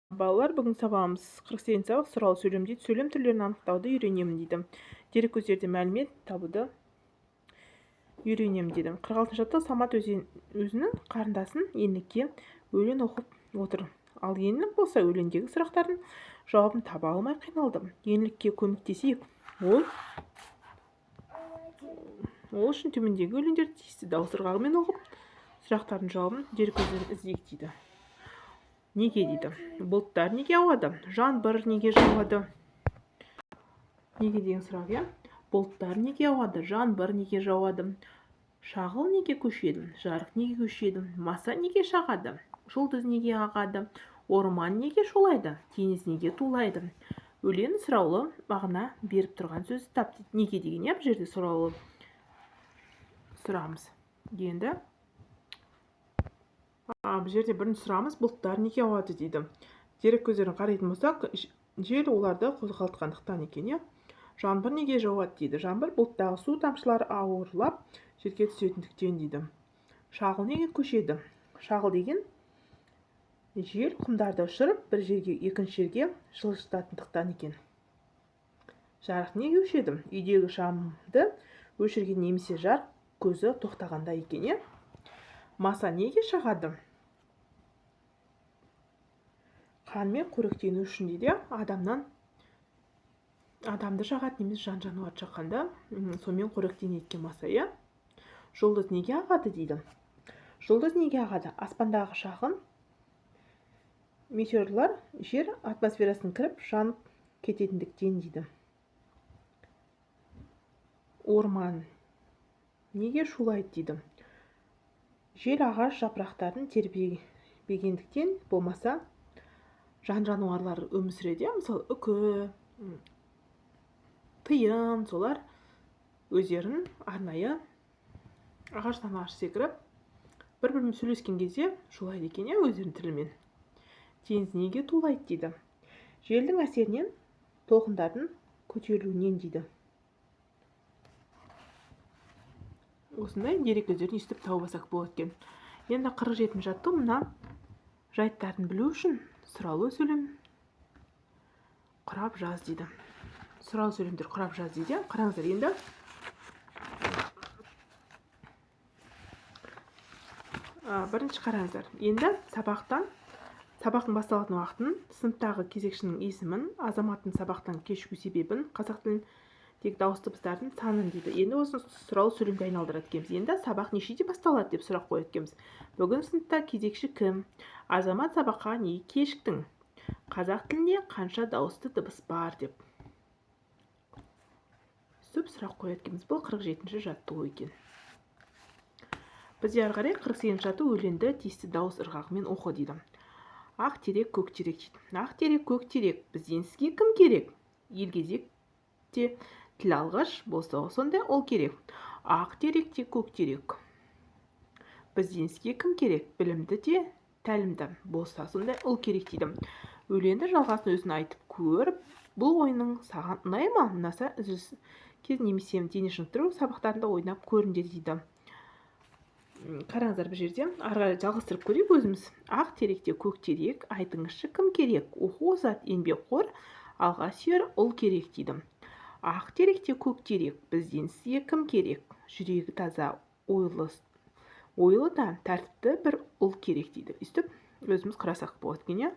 Балалар, бүгін сабағымыз 48 сабақ сұрау сөйлем дейді. Сөйлем түрлерін анықтауды үйренемін дейді. Дерек көздерде мәлімет табуды үйренемін дейді. 46 жаттық Самат өзінің қарындасын еңлікке өлең оқып отыр. Ал еңлік болса өлеңдегі сұрақтардың жауабын таба алмай қиналды. Еңлікке көмектесейік. Ол үшін төмендегі өлеңдерді тиісті дауыс ырғағымен оқып, сұрақтардың жауабын дерек көздерін іздейік дейді. Неге дейді? Бұлттар неге ауады? Жаңбыр неге жауады? Неге деген сұрақ, иә? Бұлттар неге ауады? Жаңбыр неге жауады? Шағыл неге көшеді? Жарық неге көшеді? Маса неге шағады? Жұлдыз неге ағады? Орман неге шулайды? Теңіз неге тулайды? Өлең сұраулы мағына беріп тұрған сөзді тап дейді. Неге деген, иә, бұл жерде сұраулы сұрағымыз. Енді бұл жерде бірінші сұрағымыз бұлттар неге ауады дейді. Дерек көздерін қарайтын болсақ, жел оларды қозғалтқандықтан екен, иә. Жаңбыр неге жауады дейді. Жаңбыр бұлттағы су тамшылары ауырлап жерге түсетіндіктен дейді. Шағыл неге көшеді? Шағыл деген жел құмдарды ұшырып бір жерге екінші жерге жылжытатындықтан екен. Жарық неге өшеді? Үйдегі шамды өшірген немесе жарық көзі тоқтағанда екен, иә. Маса неге шағады? Қанмен қоректену үшін дейді, адамды жағады немесе жан жануарды жаққанда сонымен қоректенеді екен маса, иә. Жұлдыз неге ағады дейді. Жұлдыз неге ағады? Аспандағы шағын метеорлар жер атмосферасын кіріп жанып кететіндіктен дейді. Орман неге шулайды дейді. Жел ағаш жапырақтарын тербегендіктен, болмаса жан жануарлар өмір сүреді, мысалы үкі, тиын, солар өздерін арнайы ағаштан ағаш секіріп бір-бірімен сөйлескен кезде шулайды екен, өздерінің тілімен. Теңіз неге тулайды дейді. Желдің әсерінен толқындардың көтерілуінен дейді. Осындай дерек көздерін естіп тауып алсақ болады екен. Енді 47 жаттық мына жайттарын білу үшін сұраулы сөйлем құрап жаз дейді. Сұраулы сөйлемдер құрап жаз дейді. Қараңыздар енді. Бірінші қараңыздар. Енді сабақтың басталатын уақытын, сыныптағы кезекшінің есімін, азаматтың сабақтан кешігу себебін, қазақ тілін тек дауыс дыбыстардың санын дейді. Енді осы сұраулы сөйлемге айналдырады екенбіз. Енді сабақ нешеде басталады деп сұрақ қояды екенбіз. Бүгін сыныпта кезекші кім? Азамат, сабаққа неге кешіктің? Қазақ тілінде қанша дауысты дыбыс бар деп сұрақ қояды екенбіз. Бұл 47-ші жаттығу екен. Бізде ары қарай 48-ші жаттығу өлеңді тиісті дауыс ырғағымен оқы дейді. Ақ терек, көк терек дейді. Ақ терек, көк терек, бізден сізге кім керек? Елгезекте тіл алғыш болса сонда ол керек. Ақ теректе көк терек, бізден сізге кім керек? Білімді де тәлімді болса сонда ол керек дейді. Өлеңді жалғасын өзін айтып көріп, бұл ойының саған ұнай ма? Ұнаса үзіліс кез немесе дене шынықтыру сабақтарында ойнап көріңдер дейді. Қараңыздар, бұл жерде ары қарай жалғастырып көрейік өзіміз. Ақ теректе көк терек, айтыңызшы кім керек? Оқу озат, еңбекқор, алға сүйер ұл керек дейді. Ақ теректе көк терек, бізден сізге кім керек? Жүрегі таза, ойлы да тәртіпті бір ұл керек дейді. Үстіп өзіміз қарасақ болады екен, иә.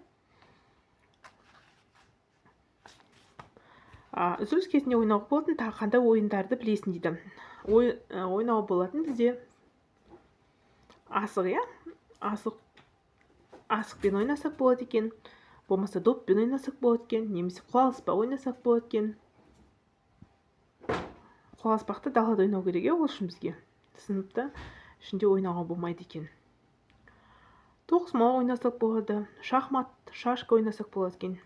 Үзіліс кезінде ойнауға болатын тағы қандай ойындарды білесің дейді. Ойнауға болатын бізде асық, иә. Асықпен ойнасақ болады екен. Болмаса доппен ойнасақ болады екен. Немесе қуаласпақ ойнасақ болады екен. Қуаласпақты далада ойнау керек, ол үшін бізге. Сыныпта ішінде ойнауға болмайды екен. Тоғызқұмалақ ойнасақ болады. Шахмат, шашка ойнасақ болады екен.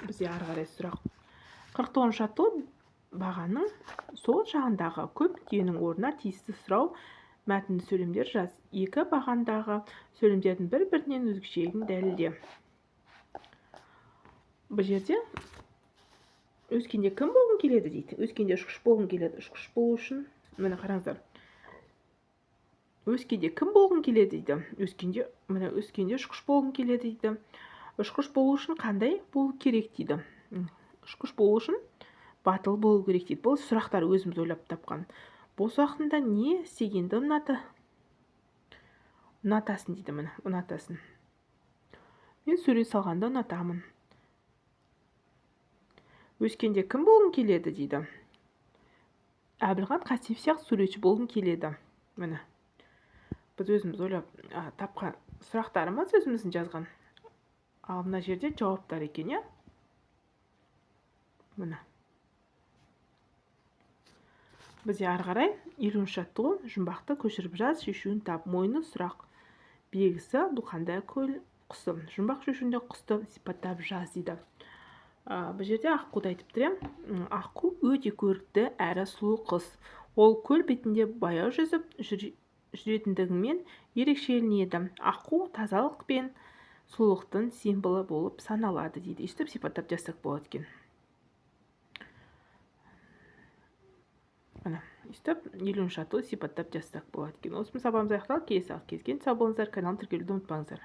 Бізде ары қарай сұрақ. 49 жаттығу бағаның сол жағындағы көп түйенің орнына тиісті сұрау мәтінді сөйлемдер жаз. Екі бағандағы сөйлемдердің бір-бірінен өзгешелігін дәлелде. Бұл жерде өскенде кім болғың келеді дейді. Өскенде ұшқыш болғың келеді. Ұшқыш болу үшін, міне қараңыздар. Өскенде кім болғың келеді дейді. Өскенде ұшқыш болғың келеді дейді. Ұшқыш болу үшін қандай болу керек дейді. Ұшқыш болу үшін батыл болу керек дейді. Бұл сұрақтар өзіміз ойлап тапқан. Бос уақытында не істегенді ұнатасың дейді. Міне, ұнатасың. Мен сурет салғанды ұнатамын. Өскенде кім болғың келеді дейді. Әбілхан Қасиев сияқты суретші болғың келеді. Міне. Біз өзіміз ойлап тапқан сұрақтарымыз өзіміздің жазған. Ал мына жерде жауаптар екен, иә? Міне. Бізде ары қарай 50-ші жаттығу жұмбақты көшіріп жаз, шешуін тап. Мойны сұрақ белгісі бұл қандай құсы. Жұмбақ шешуінде құсты сипаттап жаз дейді. Бұл жерде аққуды айтып тұрмын. Аққу өте көрікті әрі сұлу қыз. Ол көл бетінде баяу жүзіп жүретіндігімен ерекшеленеді. Аққу тазалық пен сұлулықтың символы болып саналады дейді. Өстіп сипаттап жазсақ болады екен. Міне, өстіп 50-ші жаттығуды сипаттап жазсақ болады екен. Осымен сабағымыз аяқталды. Келесі кездескенше сау болыңыздар. Каналды тіркелуді ұмытпаңыздар.